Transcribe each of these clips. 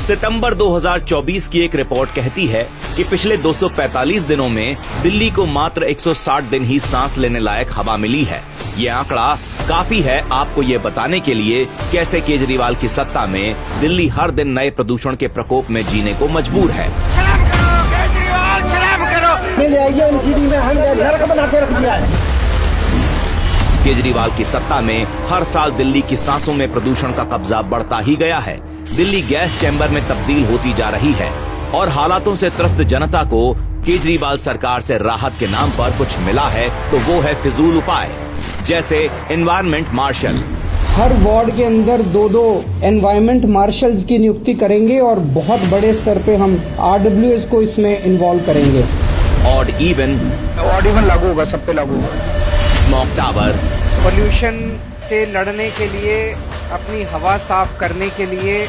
सितंबर 2024 की एक रिपोर्ट कहती है कि पिछले 245 दिनों में दिल्ली को मात्र 160 दिन ही सांस लेने लायक हवा मिली है। ये आंकड़ा काफी है आपको ये बताने के लिए कैसे केजरीवाल की सत्ता में दिल्ली हर दिन नए प्रदूषण के प्रकोप में जीने को मजबूर है। शराब करो केजरीवाल, शराब करो। केजरीवाल की सत्ता में हर साल दिल्ली की सांसों में प्रदूषण का कब्जा बढ़ता ही गया है। दिल्ली गैस चैम्बर में तब्दील होती जा रही है और हालातों से त्रस्त जनता को केजरीवाल सरकार से राहत के नाम पर कुछ मिला है तो वो है फिजूल उपाय, जैसे एनवायरमेंट मार्शल। हर वार्ड के अंदर 2-2 एनवायरमेंट मार्शल्स की नियुक्ति करेंगे और बहुत बड़े स्तर पे हम RWS को इसमें इन्वॉल्व करेंगे। ऑड इवन लागू होगा, सब पे लागू होगा। स्मोक टावर, पोल्यूशन से लड़ने के लिए, अपनी हवा साफ करने के लिए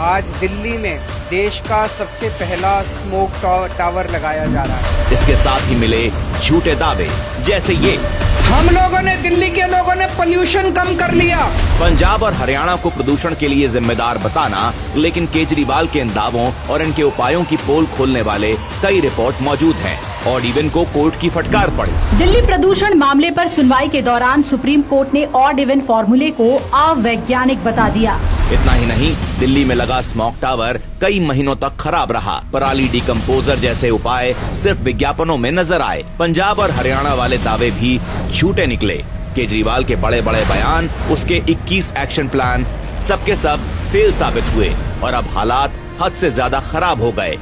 आज दिल्ली में देश का सबसे पहला स्मोक टावर लगाया जा रहा है। इसके साथ ही मिले झूठे दावे, जैसे ये हम लोगों ने, दिल्ली के लोगों ने पोल्यूशन कम कर लिया। पंजाब और हरियाणा को प्रदूषण के लिए जिम्मेदार बताना, लेकिन केजरीवाल के इन दावों और इनके उपायों की पोल खोलने वाले कई रिपोर्ट मौजूद हैं। ऑड इवन को कोर्ट की फटकार पड़ी। दिल्ली प्रदूषण मामले पर सुनवाई के दौरान सुप्रीम कोर्ट ने ऑड इवन फॉर्मूले को अवैज्ञानिक बता दिया। इतना ही नहीं, दिल्ली में लगा स्मोक टावर कई महीनों तक खराब रहा। पराली डिकम्पोजर जैसे उपाय सिर्फ विज्ञापनों में नजर आए। पंजाब और हरियाणा वाले दावे भी झूठे निकले। केजरीवाल के बड़े बड़े बयान, उसके 21 एक्शन प्लान, सबके सब फेल साबित हुए और अब हालात हद से ज्यादा खराब हो गए।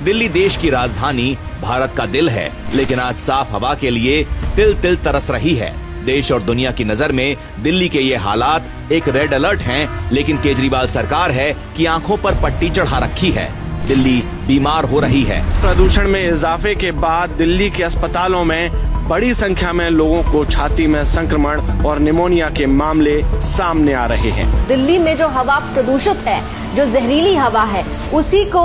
दिल्ली देश की राजधानी, भारत का दिल है, लेकिन आज साफ हवा के लिए तिल तिल तरस रही है। देश और दुनिया की नजर में दिल्ली के ये हालात एक रेड अलर्ट हैं, लेकिन केजरीवाल सरकार है कि आंखों पर पट्टी चढ़ा रखी है। दिल्ली बीमार हो रही है। प्रदूषण में इजाफे के बाद दिल्ली के अस्पतालों में बड़ी संख्या में लोगों को छाती में संक्रमण और निमोनिया के मामले सामने आ रहे हैं। दिल्ली में जो हवा प्रदूषित है, जो जहरीली हवा है, उसी को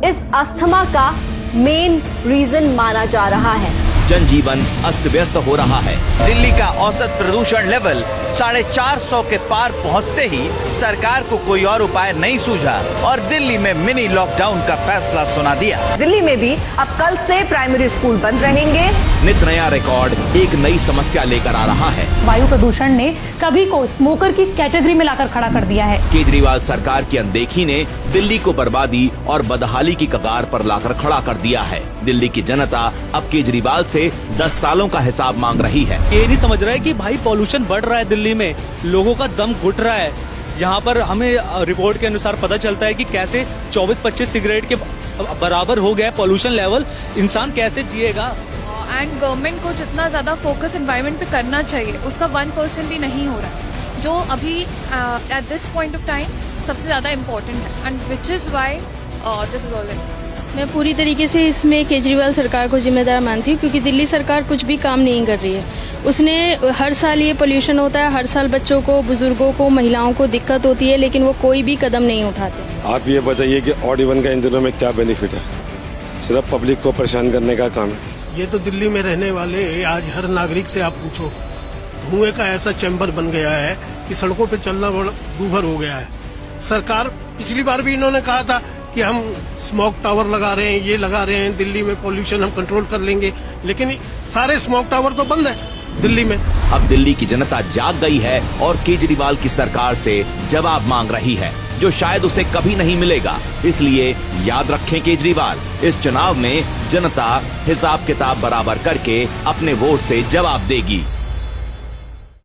इस अस्थमा का मेन रीजन माना जा रहा है। जनजीवन अस्त व्यस्त हो रहा है। दिल्ली का औसत प्रदूषण लेवल 450 के पार पहुंचते ही सरकार को कोई और उपाय नहीं सूझा और दिल्ली में मिनी लॉकडाउन का फैसला सुना दिया। दिल्ली में भी अब कल से प्राइमरी स्कूल बंद रहेंगे। नित नया रिकॉर्ड एक नई समस्या लेकर आ रहा है। वायु प्रदूषण ने सभी को स्मोकर की कैटेगरी में लाकर खड़ा कर दिया है। केजरीवाल सरकार की अनदेखी ने दिल्ली को बर्बादी और बदहाली की कगार पर लाकर खड़ा कर दिया है। दिल्ली की जनता अब केजरीवाल से 10 सालों का हिसाब मांग रही है। ये नहीं समझ रहा है कि भाई पॉल्यूशन बढ़ रहा है, दिल्ली में लोगों का दम घुट रहा है। यहाँ पर हमें रिपोर्ट के अनुसार पता चलता है कि कैसे 24-25 सिगरेट के बराबर हो गया पॉल्यूशन लेवल। इंसान कैसे जिएगा। एंड गवर्नमेंट को जितना ज्यादा फोकस एनवायरनमेंट पे करना चाहिए, उसका 1% भी नहीं हो रहा है, जो अभी at this point of time सबसे ज्यादा इम्पोर्टेंट है। And which is why this is always. मैं पूरी तरीके से इसमें केजरीवाल सरकार को जिम्मेदार मानती हूँ, क्योंकि दिल्ली सरकार कुछ भी काम नहीं कर रही है। उसने हर साल ये पोल्यूशन होता है, हर साल बच्चों को, बुजुर्गों को, महिलाओं को दिक्कत होती है, लेकिन वो कोई भी कदम नहीं उठाते। आप ये बताइए कि ऑड इवन का इन दिनों में क्या बेनिफिट है? सिर्फ पब्लिक को परेशान करने का काम है। ये तो दिल्ली में रहने वाले आज हर नागरिक से आप पूछो, धुएं का ऐसा चैम्बर बन गया है कि सड़कों पे चलना बड़ा दूभर हो गया है। सरकार पिछली बार भी इन्होंने कहा था कि हम स्मोक टावर लगा रहे हैं, ये लगा रहे हैं, दिल्ली में पोल्यूशन हम कंट्रोल कर लेंगे, लेकिन सारे स्मोक टावर तो बंद है दिल्ली में। अब दिल्ली की जनता जाग गई है और केजरीवाल की सरकार से जवाब मांग रही है, जो शायद उसे कभी नहीं मिलेगा। इसलिए याद रखें केजरीवाल, इस चुनाव में जनता हिसाब किताब बराबर करके अपने वोट से जवाब देगी।